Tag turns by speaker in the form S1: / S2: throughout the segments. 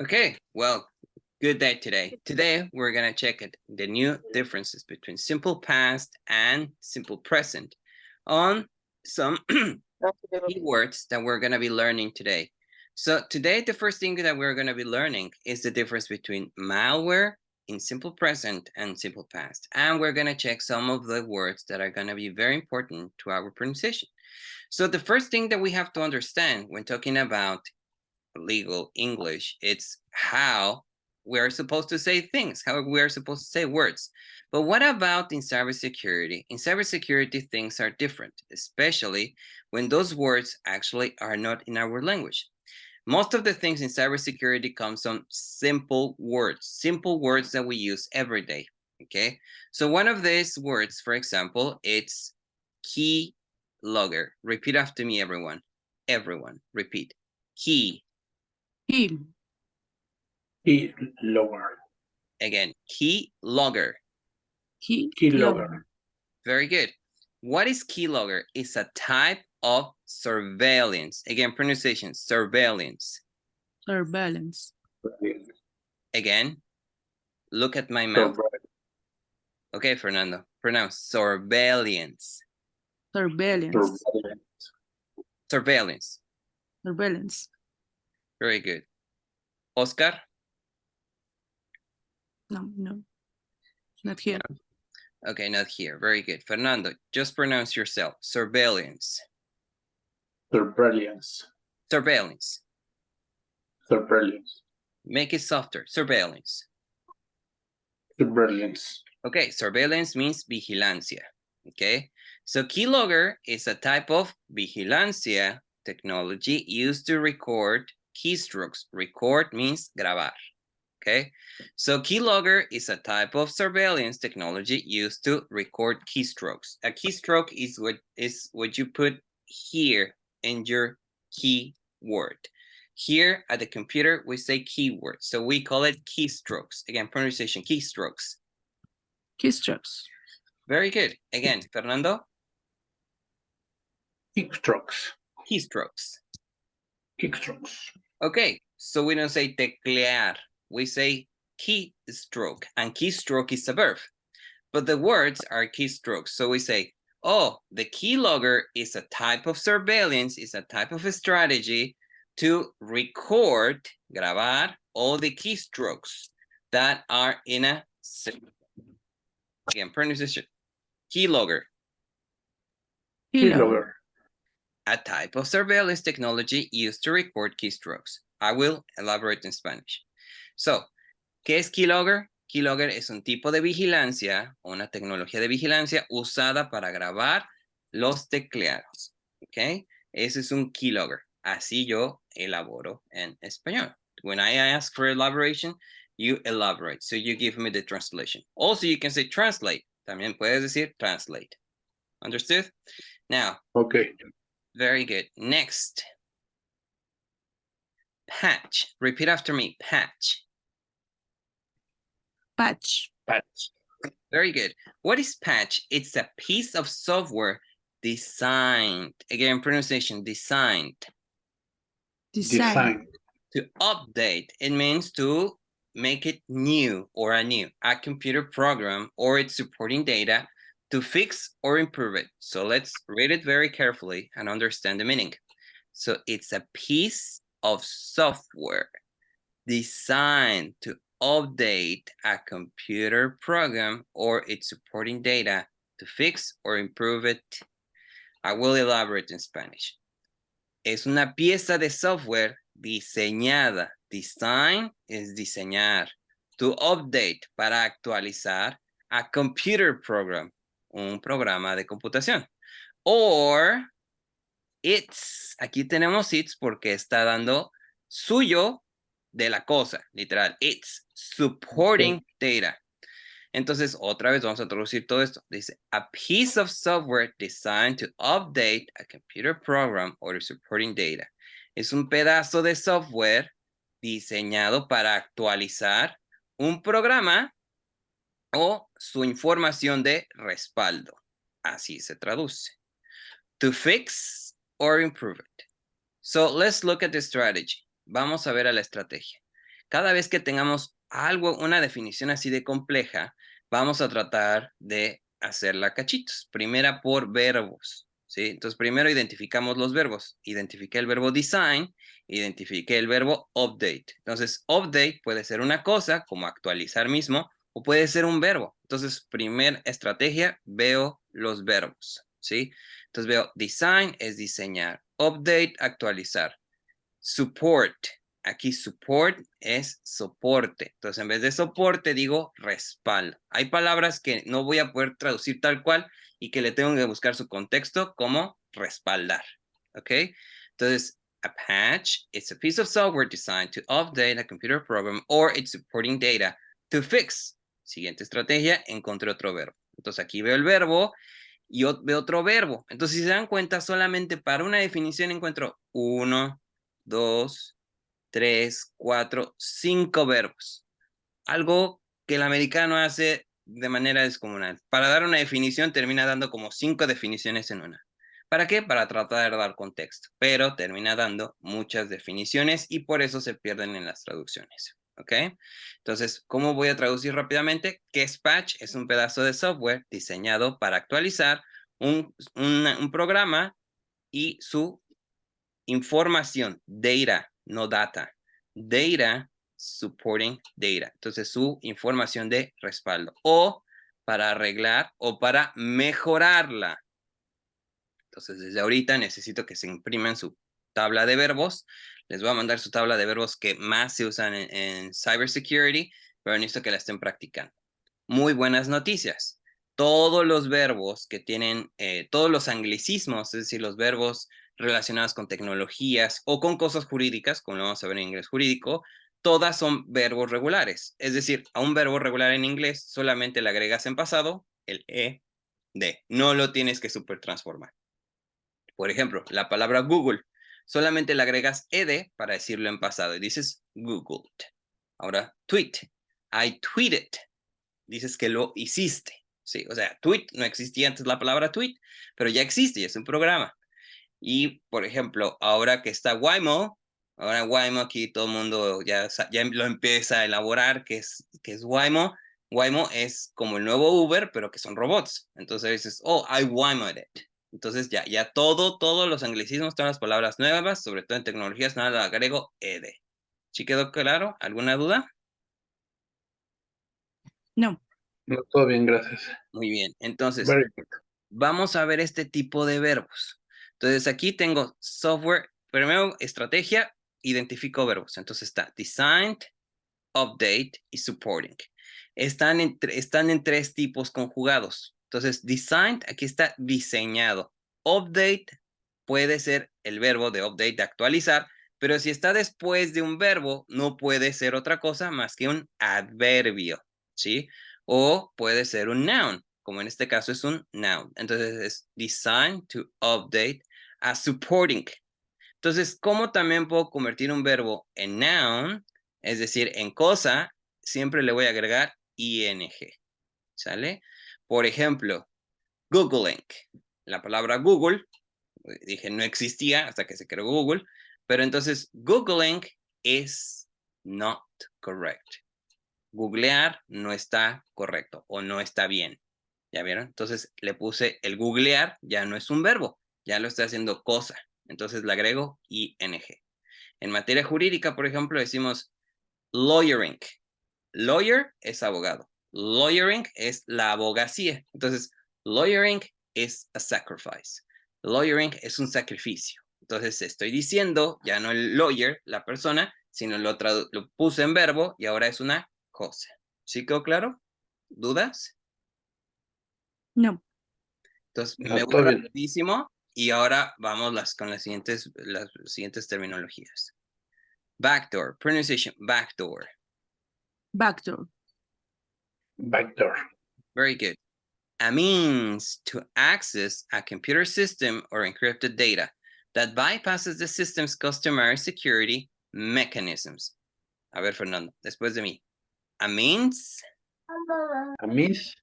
S1: Okay, well, good day today. Today, we're going to check the new differences between simple past and simple present on some keywords that we're going to be learning today. So today, the first thing that we're going to be learning is the difference between malware in simple present and simple past. And we're going to check some of the words that are going to be very important to our pronunciation. So the first thing that we have to understand when talking about legal English, it's how we're supposed to say things, how we're supposed to say words. But what about in cybersecurity? In cybersecurity, things are different, especially when those words actually are not in our language. Most of the things in cybersecurity comes from simple words that we use every day, okay? So one of these words, for example, it's key logger. Repeat after me, everyone. Everyone, repeat. Key.
S2: Key.
S3: Key logger.
S1: Again, key logger.
S2: Key
S3: logger.
S1: Very good. What is key logger? It's a type of surveillance. Again, pronunciation, surveillance.
S2: Surveillance.
S1: Again, look at my mouth. Okay, Fernando, pronounce surveillance.
S2: Surveillance.
S1: Surveillance.
S2: Surveillance.
S1: Very good. Oscar?
S2: No, not here.
S1: No. Okay, not here. Very good. Fernando, just pronounce yourself. Surveillance.
S3: Surveillance.
S1: Surveillance.
S3: Surveillance.
S1: Make it softer. Surveillance.
S3: Surveillance.
S1: Okay, surveillance means vigilancia. Okay, so keylogger is a type of vigilancia technology used to record keystrokes. Record means grabar. Okay, so keylogger is a type of surveillance technology used to record keystrokes. A keystroke is what you put here in your keyword. Here at the computer, we say keyword, so we call it keystrokes. Again, pronunciation, keystrokes.
S2: Keystrokes.
S1: Very good. Again, Fernando.
S3: Keystrokes.
S1: Keystrokes.
S3: Keystrokes.
S1: Okay, so we don't say teclear. We say keystroke, and keystroke is a verb. But the words are keystrokes. So we say, oh, the keylogger is a type of surveillance, is a type of a strategy to record, grabar, all the keystrokes that are in a system. Again, pronunciation. Keylogger.
S2: Keylogger.
S1: A type of surveillance technology used to record keystrokes. I will elaborate in Spanish. So, ¿qué es keylogger? Keylogger es un tipo de vigilancia, una tecnología de vigilancia usada para grabar los tecleados. ¿Ok? Ese es un keylogger. Así yo elaboro en español. When I ask for elaboration, you elaborate. So you give me the translation. Also, you can say translate. También puedes decir translate. Understood? Now.
S3: Okay.
S1: Very good. Next. Patch. Repeat after me. Patch.
S2: Patch.
S3: Patch.
S1: Very good. What is patch? It's a piece of software designed. Again, pronunciation, designed.
S2: Design.
S1: To update. It means to make it new or anew. A computer program or its supporting data to fix or improve it. So let's read it very carefully and understand the meaning. So it's a piece of software designed to update a computer program or its supporting data to fix or improve it. I will elaborate in Spanish. Es una pieza de software diseñada. Design es diseñar. To update, para actualizar, a computer program, un programa de computación. Or, it's, aquí tenemos it's porque está dando suyo de la cosa, literal. It's supporting data. Entonces, otra vez vamos a traducir todo esto. Dice, a piece of software designed to update a computer program or supporting data. Es un pedazo de software diseñado para actualizar un programa o su información de respaldo. Así se traduce. To fix or improve it. So let's look at the strategy. Vamos a ver a la estrategia. cada vez que tengamos algo, una definición así de compleja, vamos a tratar de hacerla cachitos. Primera por verbos, ¿sí? Entonces, primero identificamos los verbos. Identifiqué el verbo design, identifiqué el verbo update. Entonces, update puede ser una cosa, como actualizar mismo, o puede ser un verbo. Entonces, primera estrategia, veo los verbos, ¿sí? Entonces, veo design es diseñar, update, actualizar, support. Aquí support es soporte. Entonces, en vez de soporte, digo respaldo. Hay palabras que no voy a poder traducir tal cual y que le tengo que buscar su contexto como respaldar. ¿Ok? Entonces, a patch is a piece of software designed to update a computer program or its supporting data to fix. Siguiente estrategia, encontré otro verbo. Entonces, aquí veo el verbo y veo otro verbo. Entonces, si se dan cuenta, solamente para una definición encuentro 1, 2, 3, 4, 5 verbos. Algo que el americano hace de manera descomunal. Para dar una definición termina dando como 5 definiciones en una. ¿Para qué? Para tratar de dar contexto. Pero termina dando muchas definiciones y por eso se pierden en las traducciones. ¿Ok? Entonces, ¿cómo voy a traducir rápidamente? ¿Qué es patch? Es un pedazo de software diseñado para actualizar un programa y su información, data, no data. Data supporting data. Entonces, su información de respaldo. O para arreglar o para mejorarla. Entonces, desde ahorita necesito que se impriman su tabla de verbos. Les voy a mandar su tabla de verbos que más se usan en Cybersecurity, pero necesito que la estén practicando. Muy buenas noticias. Todos los verbos que tienen, todos los anglicismos, es decir, los verbos relacionados con tecnologías o con cosas jurídicas, como lo vamos a ver en inglés jurídico, todas son verbos regulares. Es decir, a un verbo regular en inglés solamente le agregas en pasado el de. No lo tienes que supertransformar. Por ejemplo, la palabra Google, solamente le agregas ed para decirlo en pasado y dices Googled. Ahora, tweet. I tweeted. Dices que lo hiciste, ¿sí? O sea, tweet, no existía antes la palabra tweet, pero ya existe y es un programa. Y, por ejemplo, ahora que está Waymo, ahora Waymo aquí todo el mundo ya lo empieza a elaborar, que es Waymo. Waymo es como el nuevo Uber, pero que son robots. Entonces dices, oh, I Waymoed it. Entonces ya todos los anglicismos, todas las palabras nuevas, sobre todo en tecnologías, nada, le agrego ed. ¿Sí quedó claro? ¿Alguna duda?
S2: No.
S3: No, todo bien, gracias.
S1: Muy bien, entonces
S3: Very good.
S1: vamos a ver este tipo de verbos. Entonces aquí tengo software, primero estrategia, identifico verbos. Entonces está designed, update y supporting. Están en 3 tipos conjugados. Entonces designed, aquí está diseñado. Update puede ser el verbo de update, de actualizar, pero si está después de un verbo, no puede ser otra cosa más que un adverbio, ¿sí? O puede ser un noun, como en este caso es un noun. Entonces es designed to update a supporting. Entonces, ¿cómo también puedo convertir un verbo en noun? Es decir, en cosa, siempre le voy a agregar ing, ¿sale? Por ejemplo, Googling. La palabra Google, dije, no existía hasta que se creó Google, pero entonces Googling is not correct. Googlear no está correcto o no está bien. ¿Ya vieron? Entonces le puse el googlear, ya no es un verbo, ya lo estoy haciendo cosa. Entonces le agrego ing. En materia jurídica, por ejemplo, decimos lawyering. Lawyer es abogado. Lawyering es la abogacía. Entonces, lawyering is a sacrifice. Lawyering es un sacrificio. Entonces, estoy diciendo, ya no el lawyer, la persona, sino lo puse en verbo y ahora es una cosa. ¿Sí quedó claro? ¿Dudas?
S2: No.
S1: Entonces,
S3: No,
S1: me voy
S3: todo bien.
S1: rapidísimo y ahora vamos con las siguientes terminologías. Backdoor, pronunciation, backdoor.
S2: Backdoor.
S3: Backdoor.
S1: Very good. A means to access a computer system or encrypted data that bypasses the system's customary security mechanisms. A ver, Fernando, después de mí. A means.
S3: A means.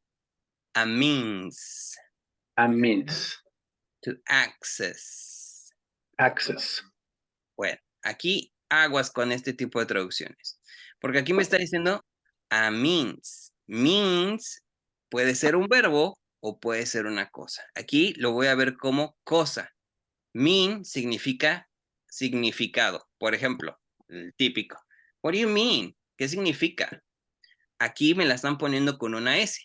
S1: A means.
S3: A means.
S1: To access.
S3: Access.
S1: Bueno, aquí aguas con este tipo de traducciones. Porque aquí me está diciendo a means. Means puede ser un verbo o puede ser una cosa. Aquí lo voy a ver como cosa. Mean significa significado. Por ejemplo, el típico. What do you mean? ¿Qué significa? Aquí me la están poniendo con una S.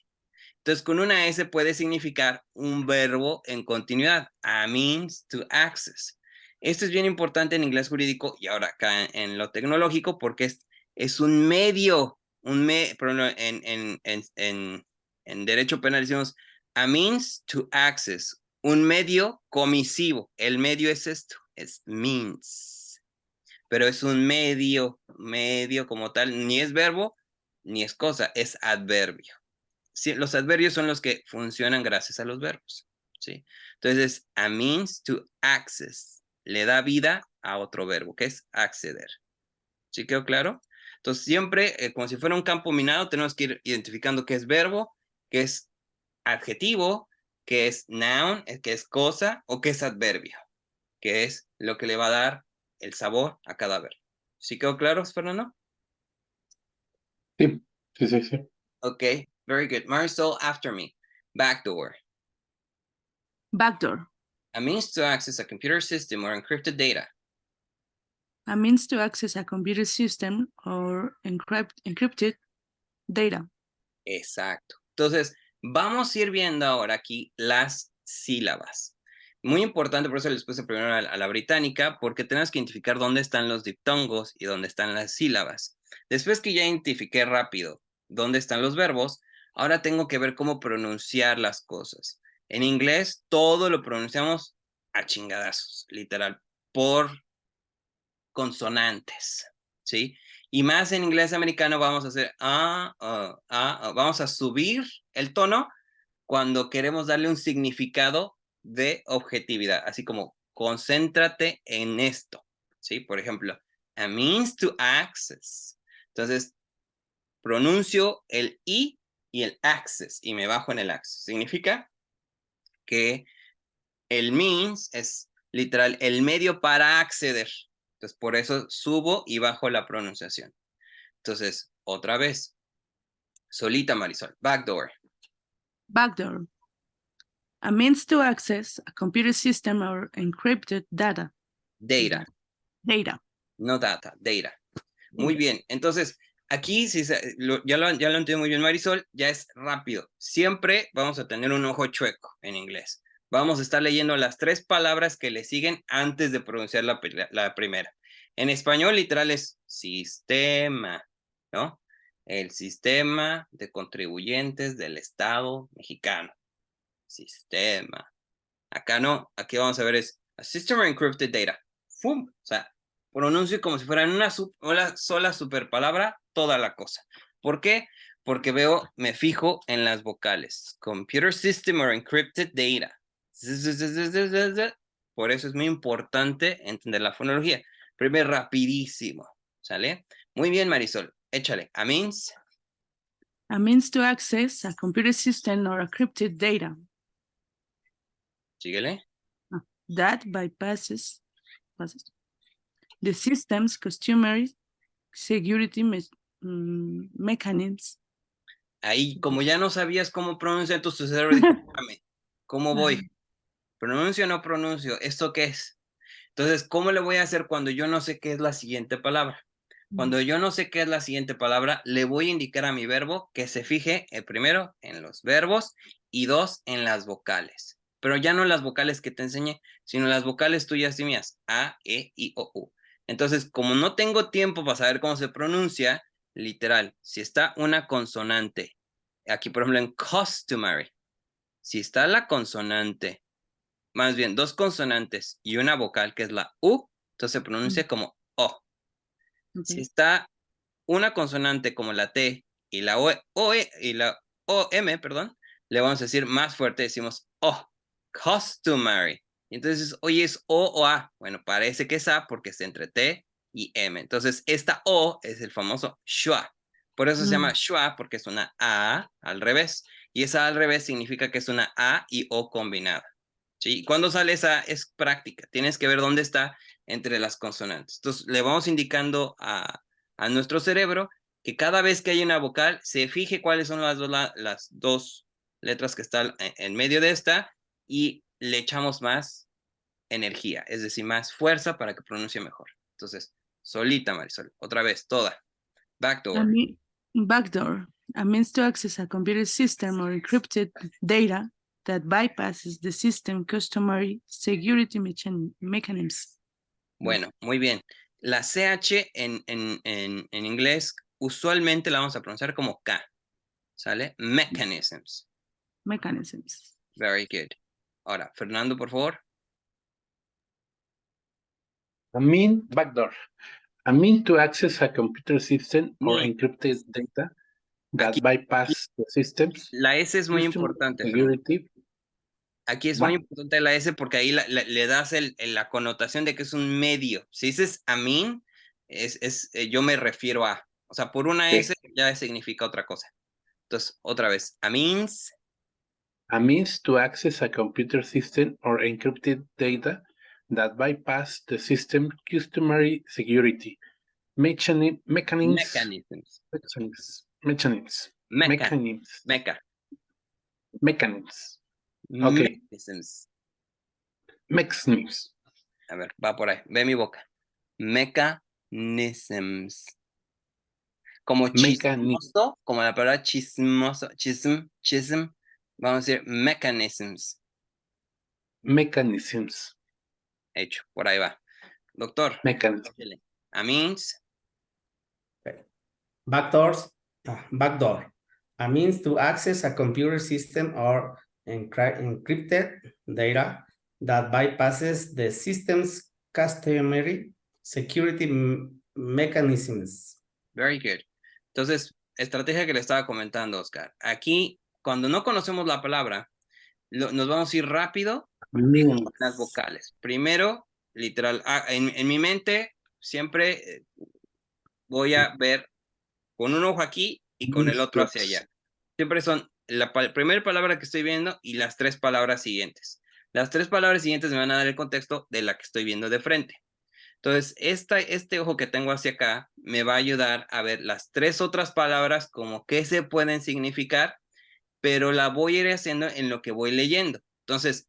S1: Entonces, con una S puede significar un verbo en continuidad. A means to access. Esto es bien importante en inglés jurídico y ahora acá en lo tecnológico porque es un medio, en derecho penal decimos a means to access, un medio comisivo. El medio es esto, es means. Pero es un medio como tal, ni es verbo ni es cosa, es adverbio. Sí, los adverbios son los que funcionan gracias a los verbos, ¿sí? Entonces, a means to access le da vida a otro verbo, que es acceder. ¿Sí quedó claro? Entonces, siempre, como si fuera un campo minado, tenemos que ir identificando qué es verbo, qué es adjetivo, qué es noun, qué es cosa, o qué es adverbio, que es lo que le va a dar el sabor a cada verbo. ¿Sí quedó claro, Fernando?
S3: Sí, sí, sí, sí.
S1: Okay, very good. Marisol, after me. Backdoor.
S2: Backdoor.
S1: A means to access a computer system or encrypted data.
S2: A means to access a computer system or encrypted data.
S1: Exacto. Entonces, vamos a ir viendo ahora aquí las sílabas. Muy importante, por eso les puse primero a la británica, porque tenemos que identificar dónde están los diptongos y dónde están las sílabas. Después que ya identifiqué rápido dónde están los verbos, ahora tengo que ver cómo pronunciar las cosas. En inglés, todo lo pronunciamos a chingadazos, literal, por consonantes, ¿sí? Y más en inglés americano vamos a hacer vamos a subir el tono cuando queremos darle un significado de objetividad, así como concéntrate en esto, ¿sí? Por ejemplo, a means to access. Entonces, pronuncio el I y el access y me bajo en el access. Significa que el means es literal el medio para acceder. Entonces, por eso subo y bajo la pronunciación. Entonces, otra vez, solita Marisol, backdoor.
S2: Backdoor. A means to access a computer system or encrypted data.
S1: Data,
S2: Data.
S1: no data, data. Muy bien, entonces, aquí si ya lo entiendo muy bien Marisol, ya es rápido. Siempre vamos a tener un ojo chueco en inglés. Vamos a estar leyendo las 3 palabras que le siguen antes de pronunciar la primera. En español literal es sistema, ¿no? El sistema de contribuyentes del Estado mexicano. Sistema. Acá no, aquí vamos a ver es a system of encrypted data. ¡Fum! O sea, pronuncio como si fuera en una sola super palabra toda la cosa. ¿Por qué? Porque me fijo en las vocales. Computer system or encrypted data. Por eso es muy importante entender la fonología. Primero, rapidísimo. ¿Sale? Muy bien, Marisol. Échale. A means.
S2: A means to access a computer system or encrypted data.
S1: Síguele.
S2: That bypasses the system's customary security mechanisms.
S1: Ahí, como ya no sabías cómo pronunciar, tu cerebro dijo, espérame, ¿cómo voy? ¿Pronuncio o no pronuncio? ¿Esto qué es? Entonces, ¿cómo le voy a hacer cuando yo no sé qué es la siguiente palabra? Cuando yo no sé qué es la siguiente palabra, le voy a indicar a mi verbo que se fije, primero, en los verbos y 2, en las vocales. Pero ya no las vocales que te enseñé, sino las vocales tuyas y mías, A, E, I, O, U. Entonces, como no tengo tiempo para saber cómo se pronuncia, literal, si está una consonante, aquí por ejemplo en customary, si está la consonante, más bien 2 consonantes y una vocal que es la U, entonces se pronuncia como O. Si está una consonante como la T y la y la OM, perdón, le vamos a decir más fuerte, decimos O, customary. Y entonces, oye, ¿es O o A? Bueno, parece que es A porque está entre T y M. Entonces, esta O es el famoso schwa. Por eso se llama schwa, porque es una A al revés. Y esa al revés significa que es una A y O combinada. ¿Sí? Y cuando sale esa es práctica. Tienes que ver dónde está entre las consonantes. Entonces, le vamos indicando a nuestro cerebro que cada vez que hay una vocal, se fije cuáles son las dos letras que están en medio de esta y le echamos más energía, es decir, más fuerza para que pronuncie mejor. Entonces, solita, Marisol, otra vez, toda. Backdoor.
S2: Backdoor, a means to access a computer system or encrypted data that bypasses the system customary security mechanisms.
S1: Bueno, muy bien. La CH en inglés usualmente la vamos a pronunciar como K, ¿sale? Mechanisms.
S2: Mechanisms.
S1: Very good. Ahora, Fernando, por favor.
S3: Backdoor. A mean to access a computer system or
S1: Muy.
S3: encrypted data that
S1: Aquí-
S3: bypass the systems.
S1: La S es muy
S3: Custom
S1: importante, Fernando.
S3: security.
S1: Aquí es
S3: Va.
S1: muy importante la S porque ahí le das la connotación de que es un medio. Si dices a mean, yo me refiero a. O sea, por una
S3: Sí.
S1: S ya significa otra cosa. Entonces, otra vez. A means.
S3: A means to access a computer system or encrypted data that bypass the system customary security. Mechanisms.
S1: Mechanisms.
S3: Mechanisms. Okay.
S1: Mechanisms.
S3: Mechanisms.
S1: A ver, va por ahí. Ve mi boca. Mechanisms. Como chismoso, como la palabra chismoso, chism. Vamos a decir mechanisms.
S3: Mechanisms.
S1: Hecho, por ahí va. Doctor.
S3: Mechanisms.
S1: A means.
S4: Backdoor. A means to access a computer system or encrypted data that bypasses the system's customary security mechanisms.
S1: Very good. Entonces, estrategia que le estaba comentando, Oscar. Aquí, cuando no conocemos la palabra, nos vamos a ir rápido con las vocales. Primero, literal, en mi mente siempre voy a ver con un ojo aquí y con el otro hacia allá. Siempre son la primera palabra que estoy viendo y las tres palabras siguientes. Las tres palabras siguientes me van a dar el contexto de la que estoy viendo de frente. Entonces, este ojo que tengo hacia acá me va a ayudar a ver las tres otras palabras como qué se pueden significar, pero la voy a ir haciendo en lo que voy leyendo. Entonces,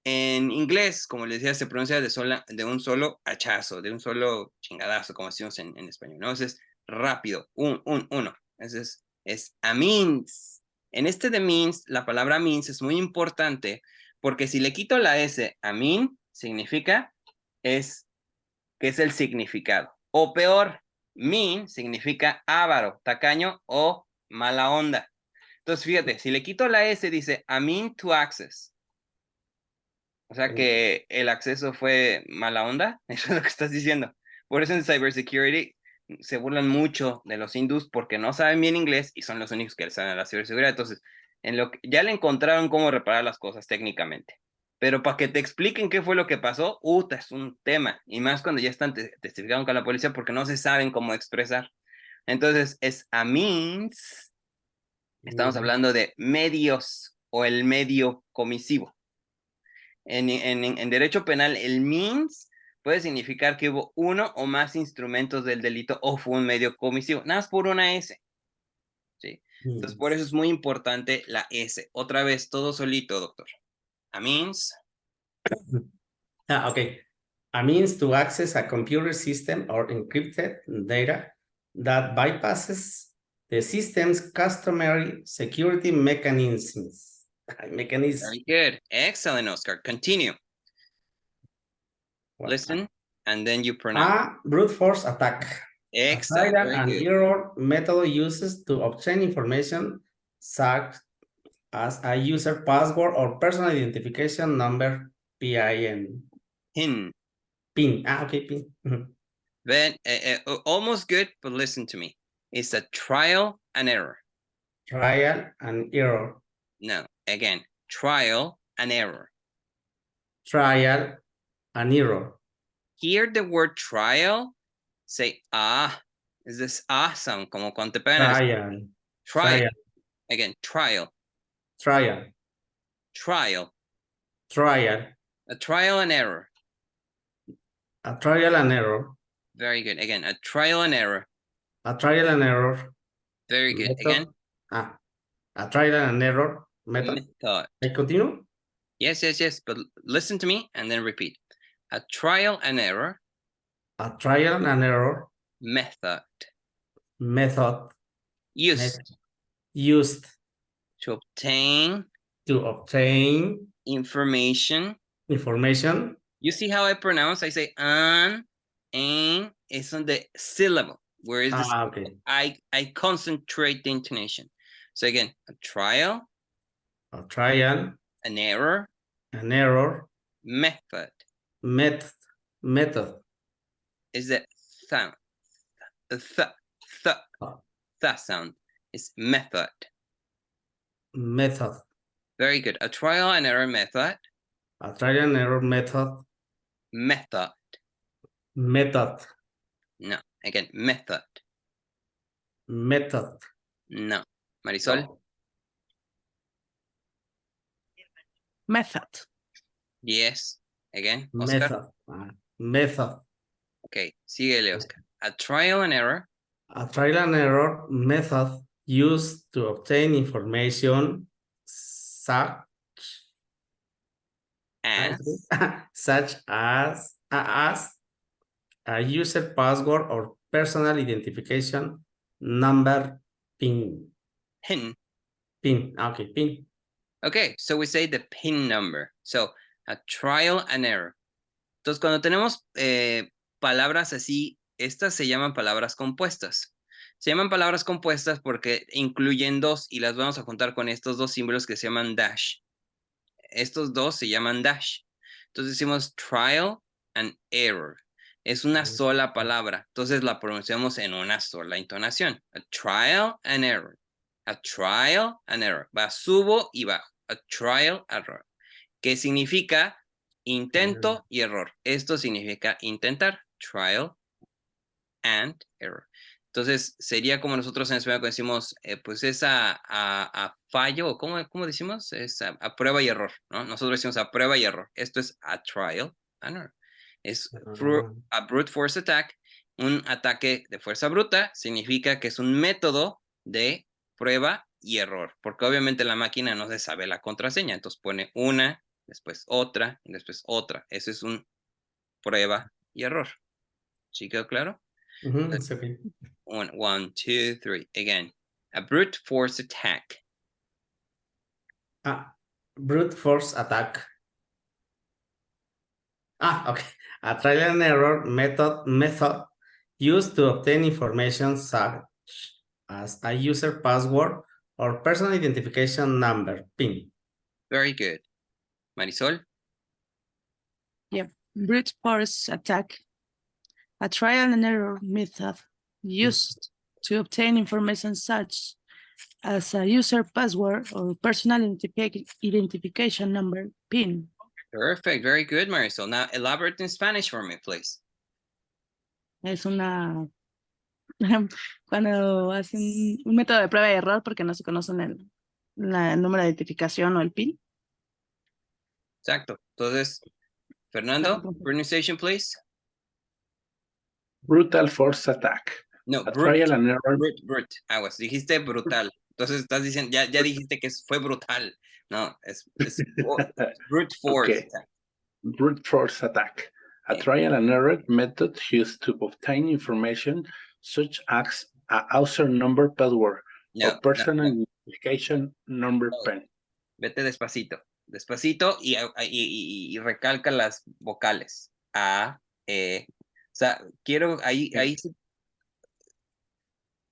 S1: en inglés, como les decía, se pronuncia de un solo hachazo, de un solo chingadazo, como decimos en español, ¿no? Entonces, rápido, uno. Entonces, es a means. En este de means, la palabra means es muy importante porque si le quito la S a mean, significa que es el significado. O peor, mean significa avaro, tacaño o mala onda. Entonces, fíjate, si le quito la S, dice a mean to access. O sea que el acceso fue mala onda. Eso es lo que estás diciendo. Por eso en Cybersecurity se burlan mucho de los hindús porque no saben bien inglés y son los únicos que saben la ciberseguridad. Entonces, ya le encontraron cómo reparar las cosas técnicamente. Pero para que te expliquen qué fue lo que pasó, es un tema. Y más cuando ya están testificando con la policía porque no se saben cómo expresar. Entonces, es a means. Estamos hablando de medios o el medio comisivo. En derecho penal, el means puede significar que hubo uno o más instrumentos del delito o fue un medio comisivo. Nada más por una S. ¿Sí? Entonces, por eso es muy importante la S. Otra vez, todo solito, doctor. A means.
S4: Okay. A means to access a computer system or encrypted data that bypasses the system's customary security mechanisms.
S1: Very good. Excellent, Oscar. Continue. Listen, and then you pronounce.
S4: Brute force attack.
S1: Excellent.
S4: An error method uses to obtain information such as a user password or personal identification number, PIN.
S1: PIN.
S4: Okay, PIN.
S1: Then, almost good, but listen to me. It's a trial and error.
S4: Trial and error.
S1: No, again, trial and error.
S4: Trial and error.
S1: Hear the word trial, say, is this sound, como cuando te pegan trial. Again, trial.
S4: Trial.
S1: Trial.
S4: Trial.
S1: A trial and error.
S4: A trial and error.
S1: Very good. Again, a trial and error.
S4: A trial and error.
S1: Very good.
S4: Method.
S1: Again,
S4: A trial and error method.
S1: method.
S4: I continue.
S1: Yes, yes, yes. But listen to me and then repeat. A trial and error
S4: A trial and error
S1: method
S4: method
S1: used
S4: to
S1: obtain information.
S4: information.
S1: You see how I pronounce? I say an is on the syllable. Where is this?
S4: Okay.
S1: I concentrate the intonation. So again, a trial,
S4: A trial,
S1: an error,
S4: method
S1: is the sound. The sound is method. Very good. A trial and error method.
S4: A trial and error method.
S1: No. Again, method. No. Marisol.
S4: No.
S2: Method.
S1: Yes. Again, Oscar.
S4: Method.
S1: Okay, síguele, Oscar. A trial and error.
S4: A trial and error method used to obtain information such as a user password or personal identification number PIN. Okay, PIN.
S1: Okay, so we say the PIN number. So, a trial and error. Entonces, cuando tenemos palabras así, estas se llaman palabras compuestas. Se llaman palabras compuestas porque incluyen dos y las vamos a juntar con estos dos símbolos que se llaman dash. Estos dos se llaman dash. Entonces decimos trial and error. Es una sola palabra. Entonces la pronunciamos en una sola entonación. A trial and error. A trial and error. Va subo y bajo. A trial and error. ¿Qué significa? Intento y error. Esto significa intentar. Trial and error. Entonces, sería como nosotros en español decimos, pues es a fallo, o ¿cómo decimos? Es a prueba y error, ¿no? Nosotros decimos a prueba y error. Esto es a trial and error. Es a brute force attack. Un ataque de fuerza bruta significa que es un método de prueba y error, porque obviamente la máquina no se sabe la contraseña, entonces pone una, después otra, y después otra. Eso es un prueba y error. ¿Sí quedó claro?
S4: It's okay.
S1: 1, 2, 3. Again, a brute force attack.
S4: Brute force attack. Okay. A trial and error method used to obtain information such as a user password or personal identification number, PIN.
S1: Very good. Marisol?
S2: Yeah. Brute force attack. A trial and error method used to obtain information such as a user password or personal identification number, PIN.
S1: Perfect. Very good, Marisol. Now elaborate in Spanish for me, please.
S2: Es una... cuando hacen un método de prueba y error porque no se conocen el número de identificación o el PIN.
S1: Exacto. Entonces, Fernando, pronunciation, please.
S3: Brutal force attack.
S1: No,
S3: A
S1: brute.
S3: trial and error.
S1: Brute. Aguas, dijiste brutal. Entonces estás diciendo, ya dijiste que fue brutal. No, es brute force.
S3: Okay. Brute force attack. A trial and error method used to obtain information such as a user number password or personal identification number PIN.
S1: Vete despacito. Despacito y recalca las vocales. A, E. O sea, quiero ahí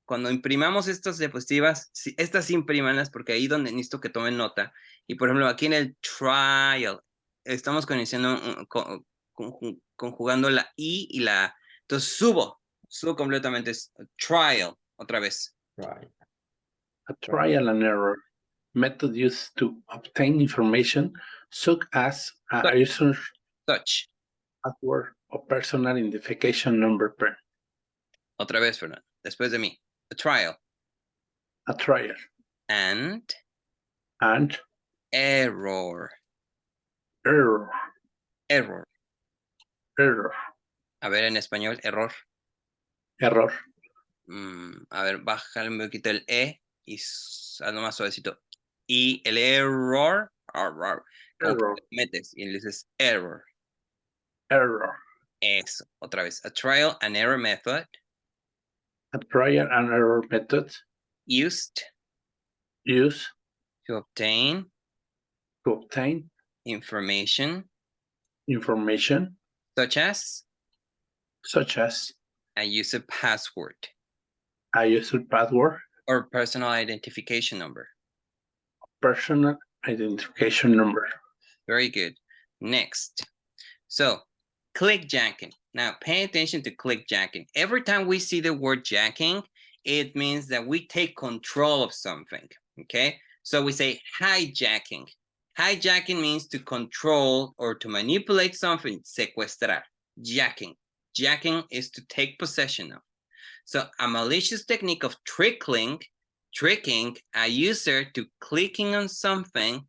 S1: cuando imprimamos estas diapositivas, estas imprímanlas porque ahí donde necesito que tomen nota. Y por ejemplo, aquí en el trial, estamos conjugando la I y la A. Entonces subo completamente, es trial, otra vez.
S4: Right.
S3: A trial and error method used to obtain information such as a user password or personal identification number PIN.
S1: Otra vez, Fernando, después de mí. A trial.
S3: A trial.
S1: And
S3: error.
S1: error. A ver, en español, error.
S3: Error.
S1: A ver, bájale un poquito el E y hazlo más suavecito. Y el error, como
S3: Error.
S1: que te metes y le dices error.
S3: Error.
S1: Eso, otra vez. A trial and error method.
S3: A trial and error method
S1: Used
S3: used
S1: to obtain information such as a user password
S3: a user password
S1: or personal identification number.
S3: Personal identification number.
S1: Very good. Next. So, clickjacking. Now, pay attention to clickjacking. Every time we see the word jacking, it means that we take control of something, okay? So we say hijacking. Hijacking means to control or to manipulate something, secuestrar. Jacking. Jacking is to take possession of. So a malicious technique of tricking a user to clicking on something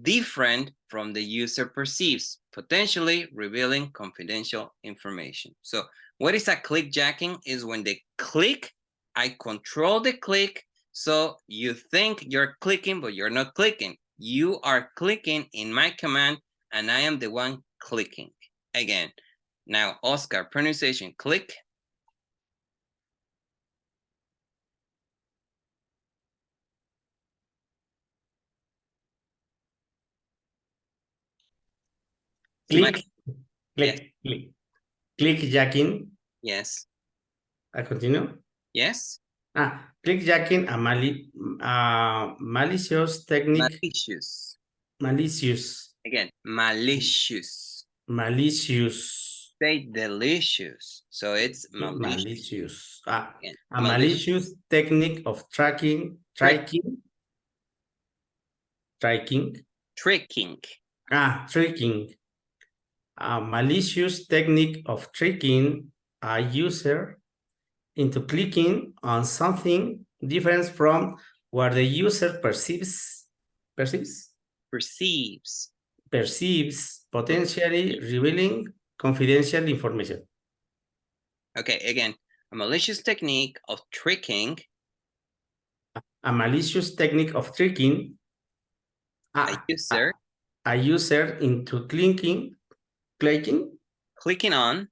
S1: different from the user perceives, potentially revealing confidential information. So what is a clickjacking? Is when they click, I control the click, so you think you're clicking, but you're not clicking. You are clicking in my command, and I am the one clicking. Again, now, Oscar, pronunciation, click.
S4: Click, click, click. Clickjacking.
S1: Yes.
S4: I continue.
S1: Yes.
S4: Clickjacking, a malicious technique. Malicious.
S1: Again, malicious.
S4: Malicious.
S1: Say delicious. So it's
S4: malicious.
S1: Again,
S4: a malicious technique of tricking. Tricking. A malicious technique of tricking a user into clicking on something different from what the user perceives, potentially revealing confidential information.
S1: Okay, again, a malicious technique of tricking.
S4: A malicious technique of tricking a user into clicking on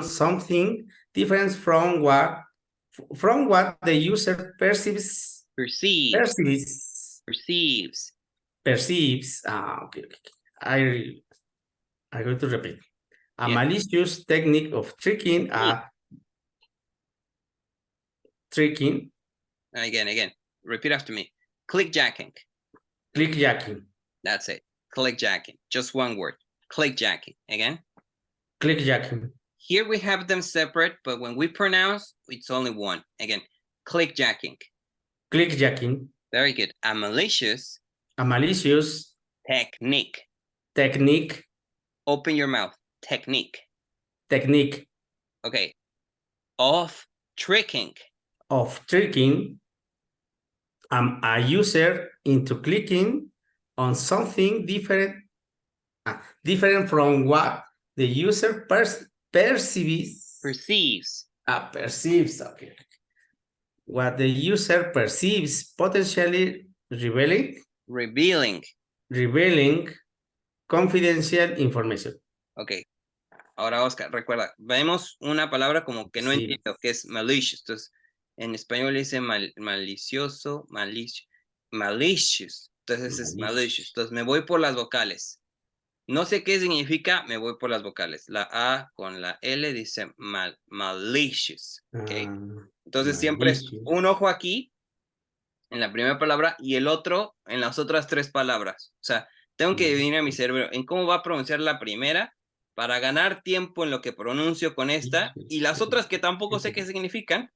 S4: something different from what the user perceives. Okay. I'm going to repeat. A malicious technique of tricking.
S1: Again, repeat after me. Clickjacking. That's it. Clickjacking. Just one word. Clickjacking. Again.
S4: Clickjacking.
S1: Here we have them separate, but when we pronounce, it's only one. Again, clickjacking.
S4: Very
S1: good. A malicious technique. Open your mouth. Technique. Okay. Of tricking.
S4: A user into clicking on something different from what the user perceives. Okay. What the user perceives, potentially revealing confidential information.
S1: Okay. Ahora, Oscar, recuerda, vemos una palabra como que no entiendo, que es malicious. Entonces, en español dice malicioso, malicious. Entonces es malicious. Entonces me voy por las vocales. No sé qué significa, me voy por las vocales. La A con la L dice malicious. Okay. Entonces siempre es un ojo aquí, en la primera palabra, y el otro en las otras tres palabras. O sea, tengo que dividir a mi cerebro en cómo va a pronunciar la primera para ganar tiempo en lo que pronuncio con esta, y las otras que tampoco sé qué significan,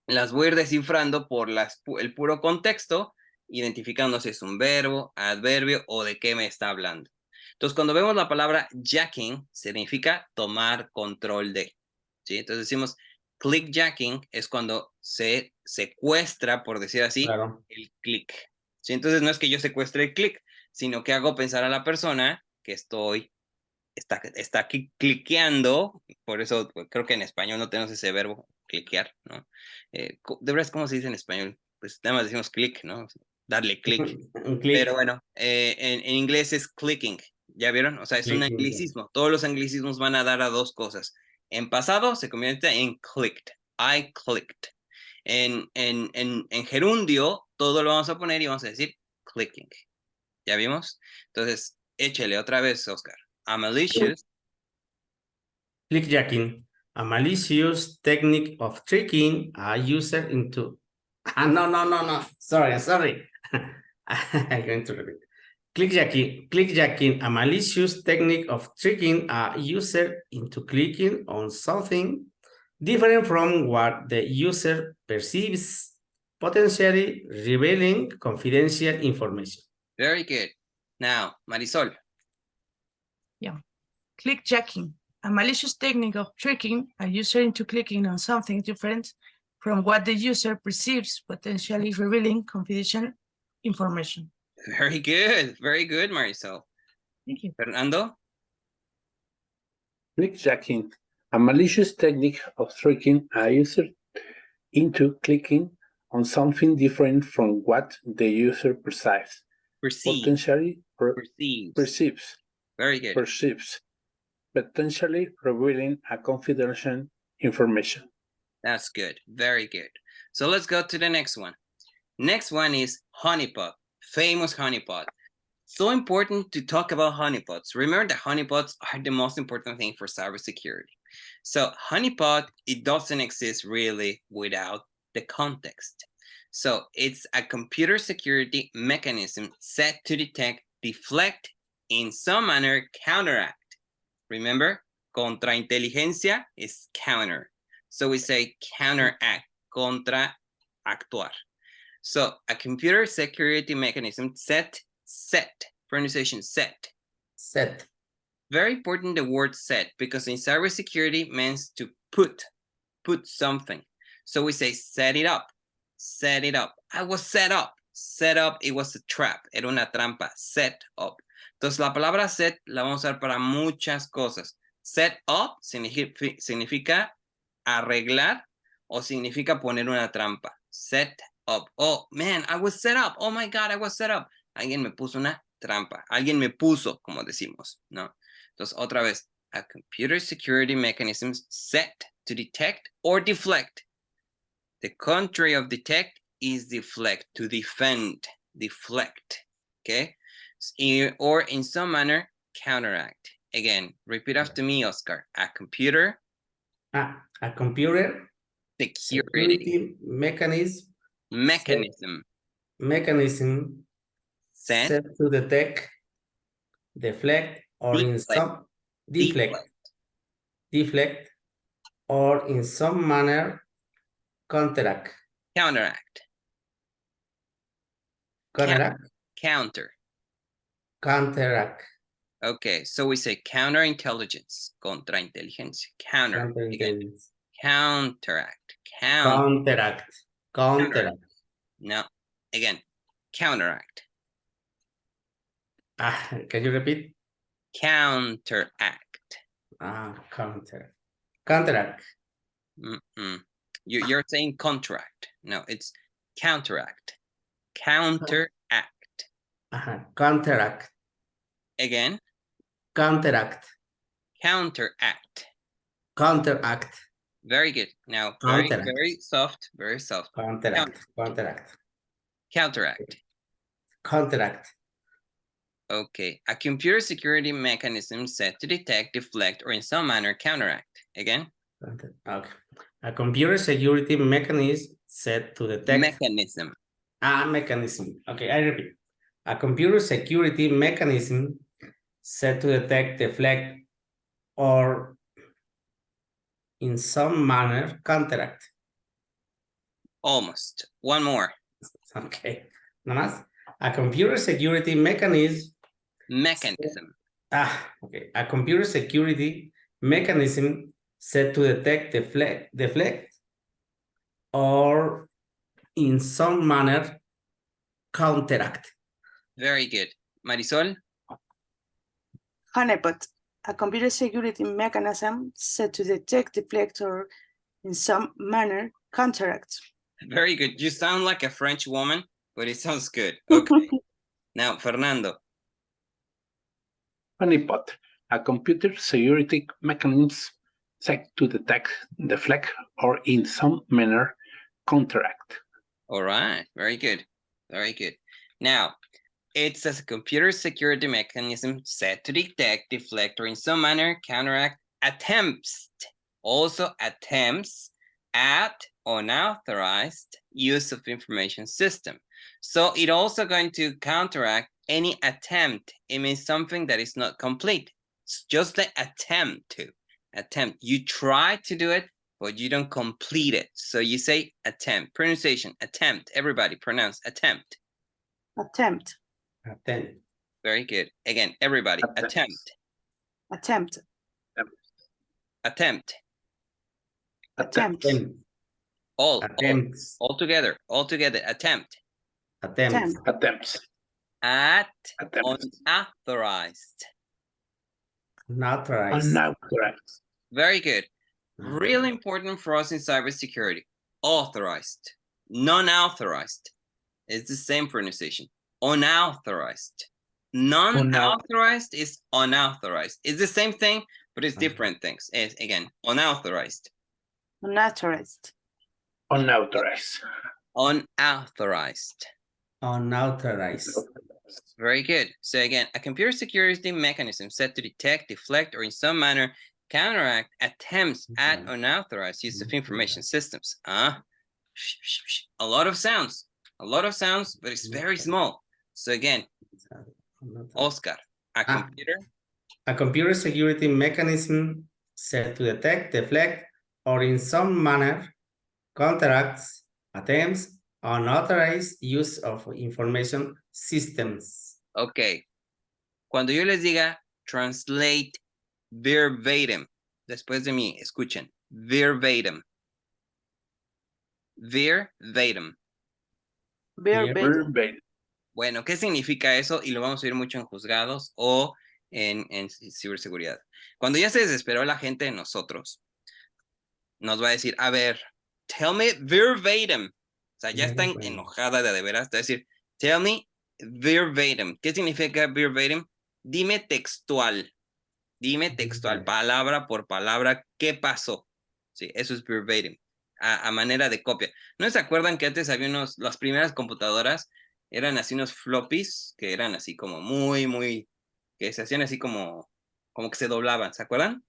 S1: las voy a ir descifrando por el puro contexto, identificando si es un verbo, adverbio o de qué me está hablando. Entonces, cuando vemos la palabra jacking, significa tomar control de, ¿sí? Entonces decimos, clickjacking es cuando se secuestra, por decir así, el click, ¿sí? Entonces no es que yo secuestre el click, sino que hago pensar a la persona que estoy está cliqueando, por eso creo que en español no tenemos ese verbo, cliquear, ¿no? De verdad, ¿cómo se dice en español? Pues nada más decimos clic, ¿no? Darle clic.
S4: Un clic.
S1: Pero bueno, en inglés es clicking, ¿ya vieron? O sea, es un anglicismo. Todos los anglicismos van a dar a dos cosas. En pasado se convierte en clicked. I clicked. En gerundio, todo lo vamos a poner y vamos a decir clicking. ¿Ya vimos? Entonces, échale otra vez, Oscar. A malicious.
S4: Clickjacking. A malicious technique of tricking a user into... no. Sorry. I'm going to repeat. Clickjacking, a malicious technique of tricking a user into clicking on something different from what the user perceives, potentially revealing confidential information.
S1: Very good. Now, Marisol.
S2: Clickjacking, a malicious technique of tricking a user into clicking on something different from what the user perceives, potentially revealing confidential information.
S1: Very good, Marisol.
S2: Thank you.
S1: Fernando?
S3: Clickjacking, a malicious technique of tricking a user into clicking on something different from what the user perceives. Potentially perceives.
S1: Very good.
S3: Perceives. Potentially revealing a confidential information.
S1: That's good. Very good. So let's go to the next one. Next one is honeypot. Famous honeypot. So important to talk about honeypots. Remember that honeypots are the most important thing for cybersecurity. So honeypot, it doesn't exist really without the context. So it's a computer security mechanism set to detect, deflect, in some manner, counteract. Remember, contrainteligencia is counter. So we say counteract, contraactuar. So a computer security mechanism set, pronunciation set. Very important, the word set, because in cybersecurity means to put something. So we say set it up. I was set up. Set up, it was a trap, era una trampa, set up. Entonces la palabra set la vamos a usar para muchas cosas. Set up significa arreglar o significa poner una trampa. Set up. Oh, man, I was set up. Oh, my God, I was set up. Alguien me puso una trampa. Alguien me puso, como decimos, ¿no? Entonces, otra vez, a computer security mechanism set to detect or deflect. The contrary of detect is deflect, to defend, deflect, okay? Or in some manner, counteract. Again, repeat after me, Oscar. A computer security mechanism set
S4: to detect, deflect, or in some deflect, or in some manner counteract. Counteract.
S1: Okay, so we say counterintelligence, contrainteligencia,
S4: Counterintelligence.
S1: Counteract. No, again, counteract.
S4: Can you repeat?
S1: Counteract.
S4: Counteract.
S1: You're saying contract. No, it's counteract. Counteract.
S4: Counteract.
S1: Again.
S4: Counteract.
S1: Very good. Now, very soft, very soft.
S4: Counteract.
S1: Okay, a computer security mechanism set to detect, deflect, or in some manner counteract. Again.
S4: Okay. A computer security mechanism set to detect.
S1: Mechanism.
S4: Mechanism. Okay, I repeat. A computer security mechanism set to detect, deflect, or in some manner counteract.
S1: Almost. One more.
S4: Okay. Nada más. A computer security mechanism. Okay. A computer security mechanism set to detect, deflect, or in some manner counteract.
S1: Very good. Marisol?
S5: Honeypot,
S2: a computer security mechanism set to detect, deflect, or in some manner counteract.
S1: Very good. You sound like a French woman, but it sounds good. Okay. Now, Fernando.
S3: Honeypot, a computer security mechanism set to detect, deflect, or in some manner counteract.
S1: All right. Very good. Very good. Now, it's a computer security mechanism set to detect, deflect, or in some manner counteract attempts. Also attempts at unauthorized use of information system. So it also going to counteract any attempt. It means something that is not complete. It's just the attempt. You try to do it, but you don't complete it. So you say attempt. Pronunciation, attempt. Everybody pronounce attempt.
S2: Attempt.
S4: Attempt.
S1: Very good. Again, everybody, attempt.
S2: Attempt.
S1: Attempt.
S2: Attempt.
S1: All together, attempt.
S4: Attempts.
S3: Attempts.
S1: At unauthorized.
S3: Unauthorized.
S1: Very good. Really important for us in cybersecurity. Authorized, non-authorized. It's the same pronunciation. Unauthorized. Non-authorized is unauthorized. It's the same thing, but it's different things. It's, again, unauthorized.
S2: Unauthorized.
S3: Unauthorized.
S1: Unauthorized.
S4: Unauthorized.
S1: Very good. So again, a computer security mechanism set to detect, deflect, or in some manner counteract attempts at unauthorized use of information systems. A lot of sounds, but it's very small. So again, Oscar, a
S4: computer security mechanism set to detect, deflect, or in some manner counteracts attempts unauthorized use of information systems.
S1: Ok. Cuando yo les diga translate verbatim, después de mí, escuchen. Verbatim. Verbatim. Bueno, ¿qué significa eso? Y lo vamos a ver mucho en juzgados o en ciberseguridad. Cuando ya se desesperó la gente de nosotros, nos va a decir, a ver, tell me verbatim. O sea, ya están enojada de veras. Te va a decir, tell me verbatim. ¿Qué significa verbatim? Dime textual. Dime textual, palabra por palabra, ¿qué pasó? Sí, eso es verbatim, a manera de copia. ¿No se acuerdan que antes había las primeras computadoras eran así unos floppies que eran así como muy, que se hacían así como que se doblaban, ¿se acuerdan?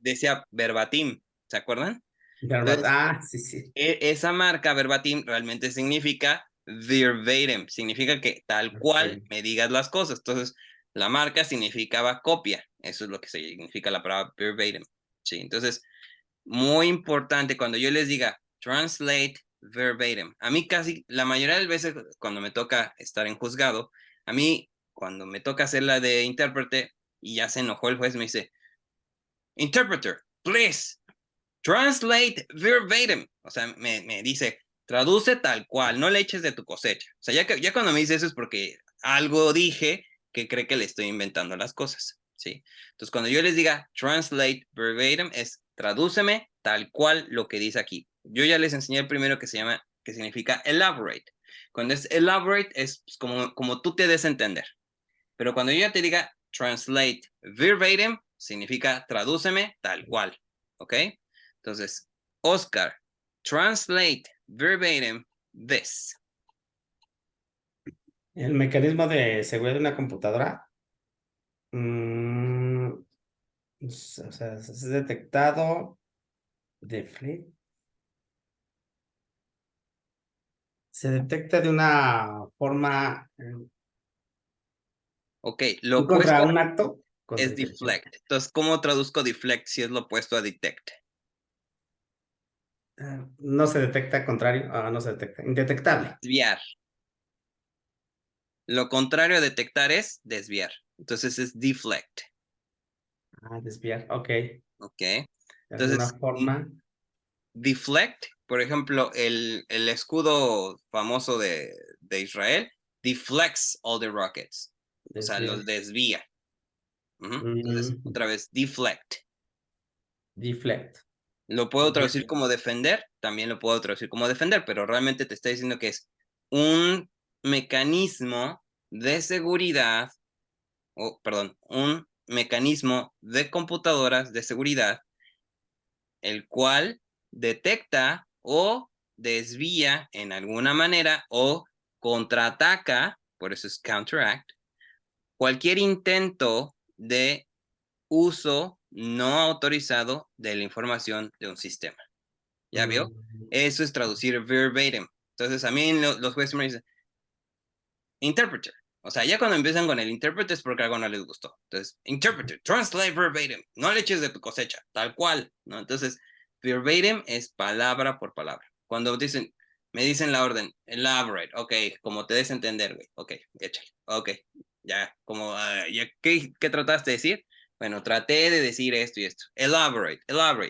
S1: Decía verbatim, ¿se acuerdan? Entonces,
S4: sí.
S1: Esa marca verbatim realmente significa verbatim, significa que tal cual me digas las cosas. Entonces, la marca significaba copia. Eso es lo que significa la palabra verbatim. Sí, entonces, muy importante cuando yo les diga translate verbatim. A mí casi la mayoría de las veces cuando me toca estar en juzgado, a mí cuando me toca hacer la de intérprete y ya se enojó el juez, me dice, interpreter, please, translate verbatim. O sea, me dice, traduce tal cual, no le eches de tu cosecha. O sea, ya cuando me dice eso es porque algo dije que cree que le estoy inventando las cosas, ¿sí? Entonces, cuando yo les diga translate verbatim, es tradúceme tal cual lo que dice aquí. Yo ya les enseñé el primero que significa elaborate. Cuando es elaborate es como tú te des a entender. Pero cuando yo ya te diga translate verbatim, significa tradúceme tal cual, ¿ok? Entonces, Oscar, translate verbatim this.
S4: El mecanismo de seguridad de una computadora. O sea, es detectado. Se detecta de una forma.
S1: Ok, lo
S4: opuesto contra un acto.
S1: Es deflect. Entonces, ¿cómo traduzco deflect si es lo opuesto a detect?
S4: No se detecta, contrario. No se detecta. Indetectable.
S1: Desviar. Lo contrario a detectar es desviar. Entonces es deflect.
S4: Desviar, ok.
S1: Ok.
S4: Entonces, de una forma.
S1: Deflect, por ejemplo, el escudo famoso de Israel, deflects all the rockets. O sea, los desvía. Entonces, otra vez, deflect.
S4: Deflect.
S1: Lo puedo traducir como defender, también lo puedo traducir como defender, pero realmente te está diciendo que es un mecanismo de seguridad, un mecanismo de computadoras de seguridad, el cual detecta o desvía en alguna manera o contraataca, por eso es counteract, cualquier intento de uso no autorizado de la información de un sistema. ¿Ya vio? Eso es traducir verbatim. Entonces, a mí los jueces me dicen, interpreter. O sea, ya cuando empiezan con el interpreter es porque algo no les gustó. Entonces, interpreter, translate verbatim. No le eches de tu cosecha, tal cual, ¿no? Entonces, verbatim es palabra por palabra. Cuando me dicen la orden, elaborate, ok, como te des a entender, güey, ok, échale, ok, ya, como, ¿qué trataste de decir? Bueno, traté de decir esto y esto. Elaborate,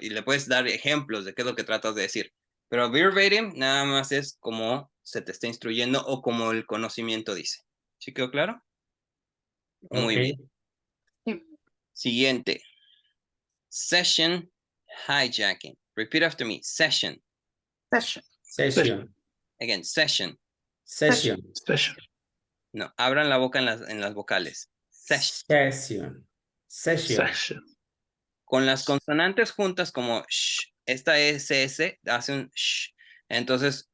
S1: y le puedes dar ejemplos de qué es lo que tratas de decir. Pero verbatim nada más es como se te está instruyendo o como el conocimiento dice. ¿Sí quedó claro? Muy bien.
S2: Sí.
S1: Siguiente. Session hijacking. Repeat after me. Session.
S2: Session.
S4: Session.
S1: Again, session.
S4: Session.
S3: Session.
S1: No, abran la boca en las vocales. Session.
S4: Session. Session.
S3: Session.
S1: Con las consonantes juntas como sh, esta SS hace un sh. Entonces,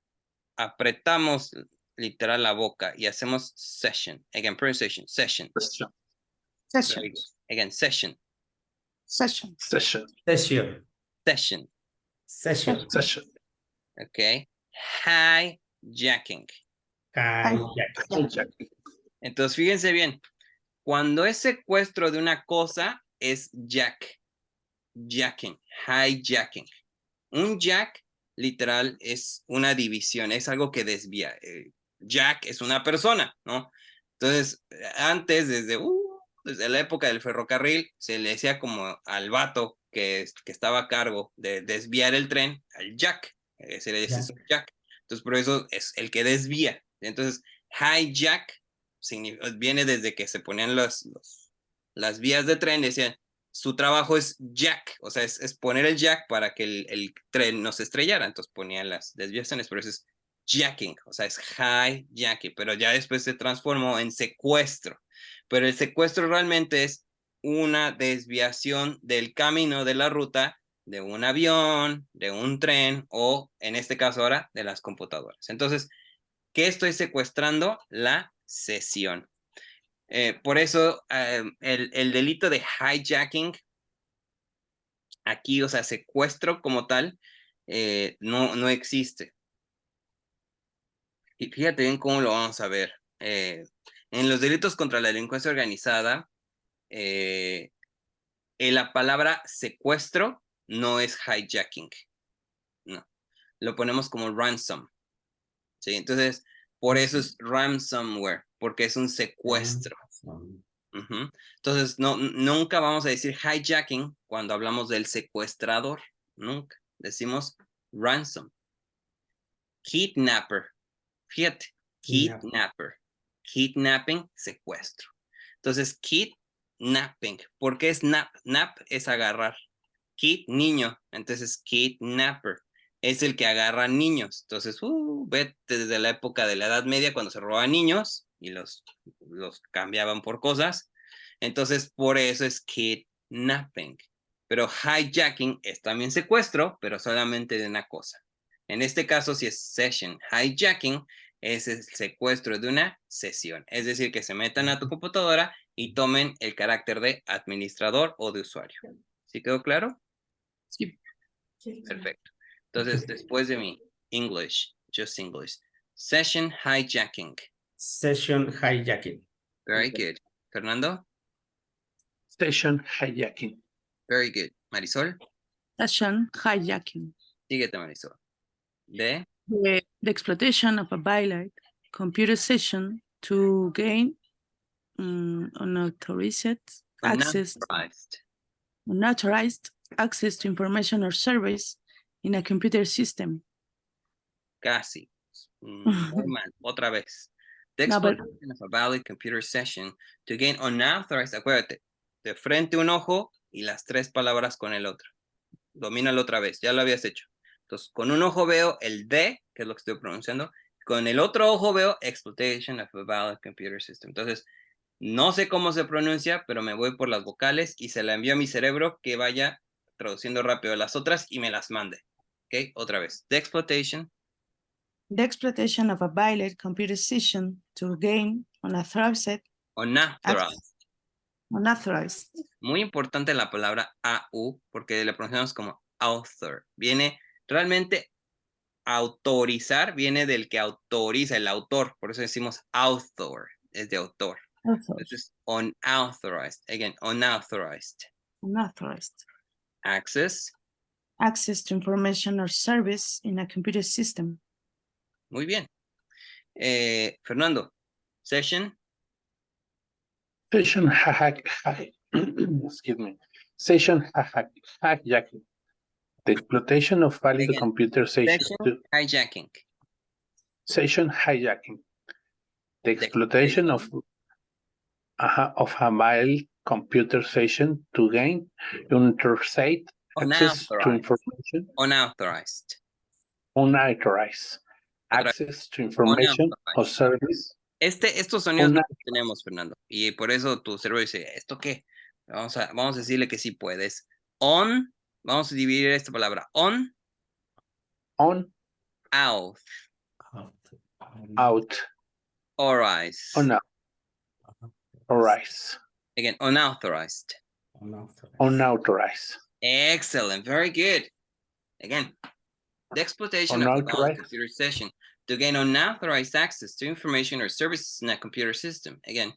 S1: apretamos literal la boca y hacemos session. Again, pronunciation. Session.
S3: Session.
S2: Session.
S1: Very good. Again, session.
S2: Session.
S3: Session.
S4: Session.
S1: Session.
S4: Session.
S3: Session.
S1: Okay. Hijacking.
S3: Hijacking.
S1: Entonces, fíjense bien. Cuando es secuestro de una cosa, es jacking, hijacking. Un jack, literal, es una división, es algo que desvía. Jack es una persona, ¿no? Entonces, antes, desde la época del ferrocarril, se le decía como al vato que estaba a cargo de desviar el tren, al jack, se le decía jack. Entonces, por eso es el que desvía. Entonces, hijack viene desde que se ponían las vías de tren, decían, su trabajo es jack, o sea, es poner el jack para que el tren no se estrellara, entonces ponían las desviaciones, por eso es jacking, o sea, es hijacking, pero ya después se transformó en secuestro, pero el secuestro realmente es una desviación del camino de la ruta de un avión, de un tren o, en este caso ahora, de las computadoras. Entonces, ¿qué estoy secuestrando? La sesión. Por eso el delito de hijacking aquí, o sea, secuestro como tal, no existe. Y fíjate bien cómo lo vamos a ver. En los delitos contra la delincuencia organizada, la palabra secuestro no es hijacking. No. Lo ponemos como ransom. ¿Sí? Entonces, por eso es ransomware, porque es un secuestro. Entonces, nunca vamos a decir hijacking cuando hablamos del secuestrador. Nunca. Decimos ransom. Kidnapper. Fíjate. Kidnapper. Kidnapping, secuestro. Entonces, kidnapping. ¿Por qué es nap? Nap es agarrar. Kid, niño. Entonces, kidnapper. Es el que agarra niños. Entonces, vete desde la época de la Edad Media cuando se robaban niños y los cambiaban por cosas. Entonces, por eso es kidnapping. Pero hijacking es también secuestro, pero solamente de una cosa. En este caso, si es session hijacking, es el secuestro de una sesión. Es decir, que se metan a tu computadora y tomen el carácter de administrador o de usuario. ¿Sí quedó claro?
S2: Sí.
S1: Perfecto. Entonces, después de mi English, just English. Session hijacking.
S4: Session hijacking.
S1: Very good. Fernando?
S3: Session hijacking.
S1: Very good. Marisol?
S2: Session hijacking.
S1: Síguete, Marisol. De
S2: The exploitation of a violent computer session to gain unauthorized access to information or service in a computer system.
S1: Casi. Muy mal. Otra vez. The exploitation of a valid computer session to gain unauthorized, acuérdate, De frente un ojo y las 3 palabras con el otro. Domínalo otra vez, ya lo habías hecho. Entonces, con un ojo veo el D, que es lo que estoy pronunciando. Con el otro ojo veo exploitation of a valid computer system. Entonces, no sé cómo se pronuncia, pero me voy por las vocales y se la envío a mi cerebro que vaya traduciendo rápido las otras y me las mande. ¿Ok? Otra vez. The exploitation.
S2: The exploitation of a valid computer system to gain unauthorized. Unauthorized.
S1: Muy importante la palabra AU porque la pronunciamos como author. Viene realmente autorizar, viene del que autoriza, el autor. Por eso decimos author, es de autor. Entonces, unauthorized. Again, unauthorized.
S2: Unauthorized.
S1: Access.
S2: Access to information or service in a computer system.
S1: Muy bien. Fernando, session.
S3: Session excuse me. Session hijacking. The exploitation of valid computer session.
S1: Hijacking.
S3: Session hijacking. The exploitation of a valid computer session to gain unauthorized access to information.
S1: Unauthorized.
S3: Unauthorized access to information or service.
S1: Estos sonidos no los tenemos, Fernando, y por eso tu cerebro dice, ¿esto qué? Vamos a decirle que sí puedes. On, vamos a dividir esta palabra. On. Out. Authorized.
S3: Authorized.
S1: Again, unauthorized.
S3: Unauthorized.
S1: Excellent. Very good. Again, the exploitation of a valid computer session to gain unauthorized access to information or services in a computer system. Again.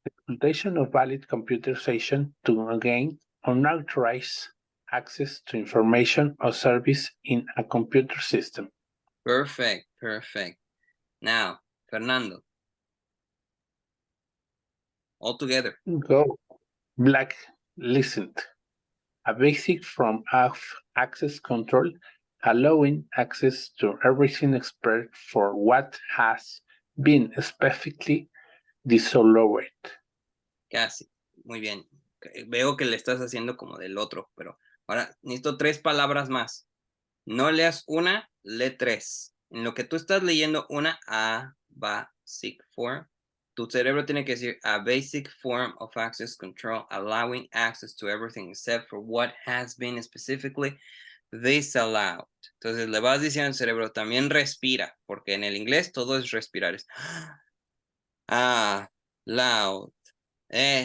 S3: Exploitation of valid computer session to gain unauthorized access to information or service in a computer system.
S1: Perfect, perfect. Now, Fernando. All together.
S3: Go. Blacklisted. A basic form of access control, allowing access to everything except for what has been specifically disallowed.
S1: Casi. Muy bien. Veo que le estás haciendo como del otro, pero ahora necesito 3 palabras más. No leas una, lee 3. En lo que tú estás leyendo una, a basic form, tu cerebro tiene que decir a basic form of access control, allowing access to everything except for what has been specifically disallowed. Entonces le vas diciendo al cerebro, también respira, porque en el inglés todo es respirar. Es loud,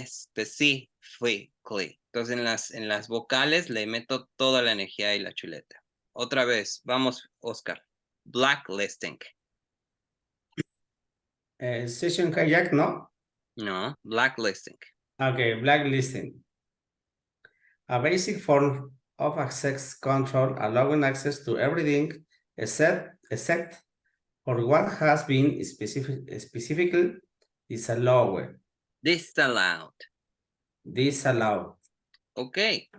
S1: specifically. Entonces en las vocales le meto toda la energía y la chuleta. Otra vez, vamos, Oscar. Blacklisting.
S4: Session hijack, ¿no?
S1: No, blacklisting.
S4: Okay, blacklisting. A basic form of access control allowing access to everything except for what has been specifically disallowed. Disallowed.
S1: Okay.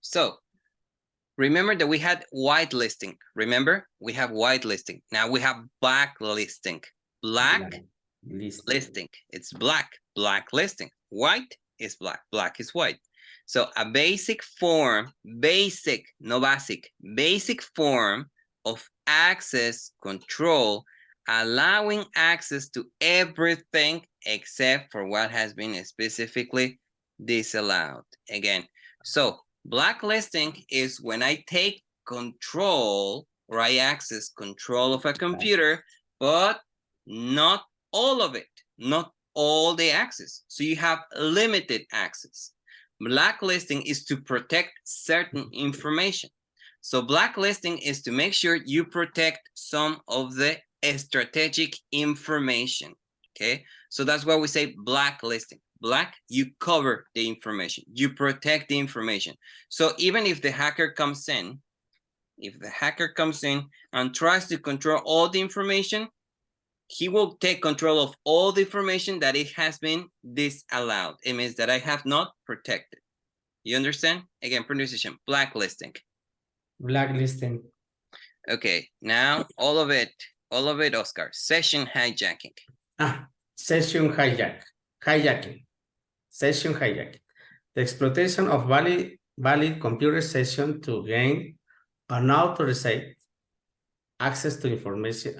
S1: So, remember that we had whitelisting. Remember? We have whitelisting. Now we have blacklisting. Blacklisting. It's black. Blacklisting. White is black. Black is white. So a basic form, basic, no basic, basic form of access control, allowing access to everything except for what has been specifically disallowed. Again, so blacklisting is when I take control or I access control of a computer, but not all of it, not all the access. So you have limited access. Blacklisting is to protect certain information. So blacklisting is to make sure you protect some of the strategic information. Okay, so that's why we say blacklisting. Black, you cover the information, you protect the information. So even if the hacker comes in, and tries to control all the information, he will take control of all the information that it has been disallowed. It means that I have not protected. You understand? Again, pronunciation, blacklisting.
S4: Blacklisting.
S1: Okay, now all of it, Oscar. Session hijacking.
S4: Session hijack. hijacking. Session hijacking. The exploitation of valid computer session to gain unauthorized access to information.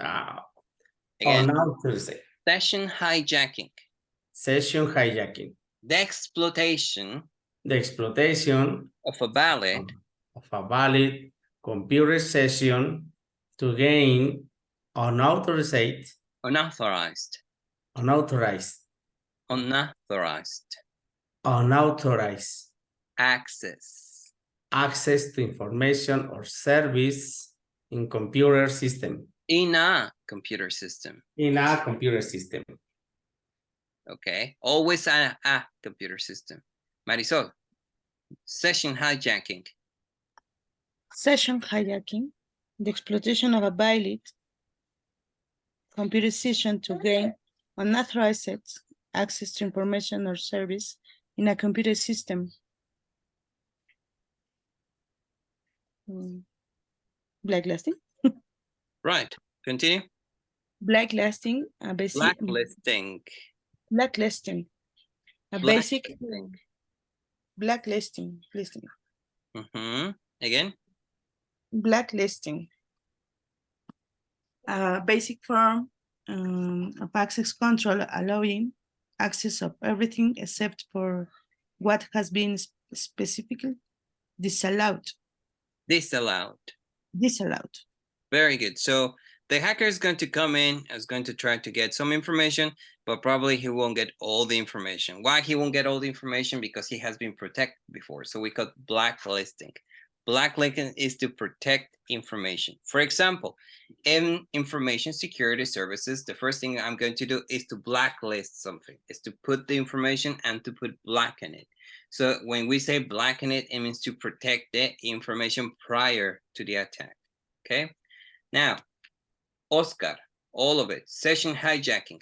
S1: Again,
S4: Unauthorized.
S1: session hijacking.
S4: Session hijacking.
S1: The exploitation
S4: of
S1: a
S4: valid computer session to gain unauthorized access to information or service in computer system.
S1: In a computer system. Okay, always a computer system. Marisol, session hijacking.
S2: Session hijacking, the exploitation of a valid computer session to gain unauthorized access to information or service in a computer system. Blacklisting.
S1: Right, continue.
S2: Blacklisting, a basic. Blacklisting, a basic. Blacklisting.
S1: Again.
S2: Blacklisting, a basic form of access control allowing access of everything except for what has been specifically disallowed.
S1: Very good. So the hacker is going to come in, is going to try to get some information, but probably he won't get all the information. Why he won't get all the information? Because he has been protected before. So we call blacklisting. Blacklisting is to protect information. For example, in information security services, the first thing I'm going to do is to blacklist something, is to put the information and to put black in it. So when we say blacken it, it means to protect the information prior to the attack. Okay. Now, Oscar, all of it. Session hijacking.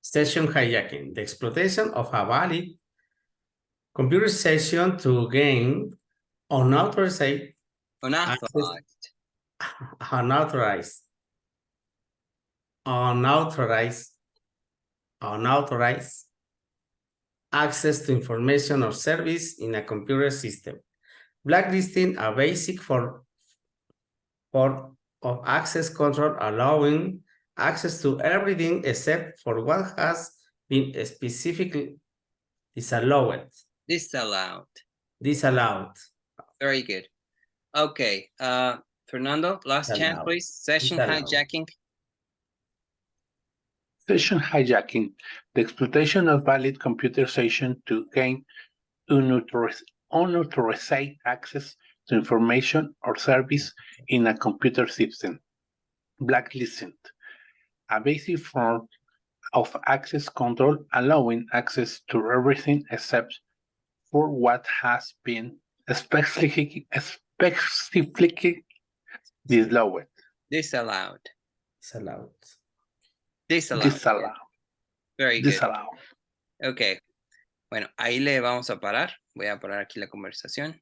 S4: Session hijacking, the exploitation of a valid computer session to gain unauthorized access to information or service in a computer system. Blacklisting, a basic form of access control allowing access to everything except for what has been specifically disallowed.
S1: Very good. Okay, Fernando, last chance, please. Session hijacking.
S3: Session hijacking, the exploitation of valid computer session to gain unauthorized access to information or service in a computer system. Blacklisting, a basic form of access control allowing access to everything except for what has been specifically disallowed.
S1: Very good. Ok. Bueno, ahí le vamos a parar. Voy a parar aquí la conversación.